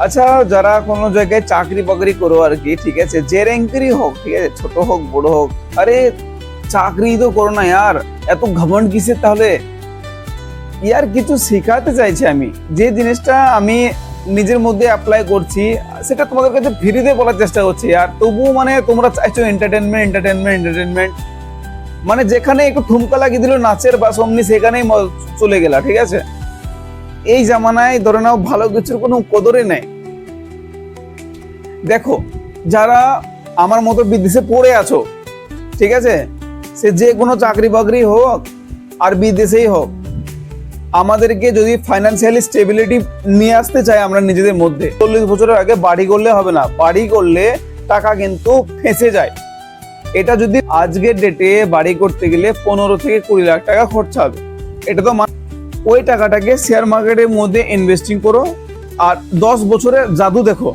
আচ্ছা, যারা কোনো জায়গায় চাকরি বাকরি করো আর কি, ঠিক আছে, যে র্যাঙ্কেরই হোক, ঠিক আছে, ছোট হোক বড় হোক, আরে চাকরি তো করো না ইয়ার, এত ঘমন্ড কিসের তাহলে? ইয়ার কিছু শেখাতে চাইছি আমি, যে জিনিসটা আমি নিজের মধ্যে অ্যাপ্লাই করছি সেটা তোমাদের কাছে ফ্রিতে বলার চেষ্টা করছি। আর তবুও মানে তোমরা চাইছো এন্টারটেনমেন্ট এন্টারটেনমেন্ট এন্টারটেনমেন্ট, মানে যেখানে একটু ঠুমকা লাগিয়ে দিল নাচের বা অমনি সেখানেই চলে গেলা, ঠিক আছে। এই জামানায় ধরে নাও ভালো কিছুর কোনো কদরই নেই। দেখো, যারা আমার মতো বিদেশে পড়ে আছো, ঠিক আছে, সে যে কোনো চাকরি বাকরি হোক আর বিদেশেই হোক, আমাদেরকে যদি ফাইন্যান্সিয়ালি স্টেবিলিটি নিয়ে আসতে চাই আমরা নিজেদের মধ্যে, 40 বছরের আগে বাড়ি করলে হবে না। বাড়ি করলে টাকা কিন্তু ফেঁসে যায়। এটা যদি আজকের ডেটে বাড়ি করতে গেলে 15 থেকে 20 লাখ টাকা খরচা হবে। এটা তো ওই টাকাটাকে শেয়ার মার্কেটের মধ্যে ইনভেস্টিং করো আর 10 বছরের জাদু দেখো।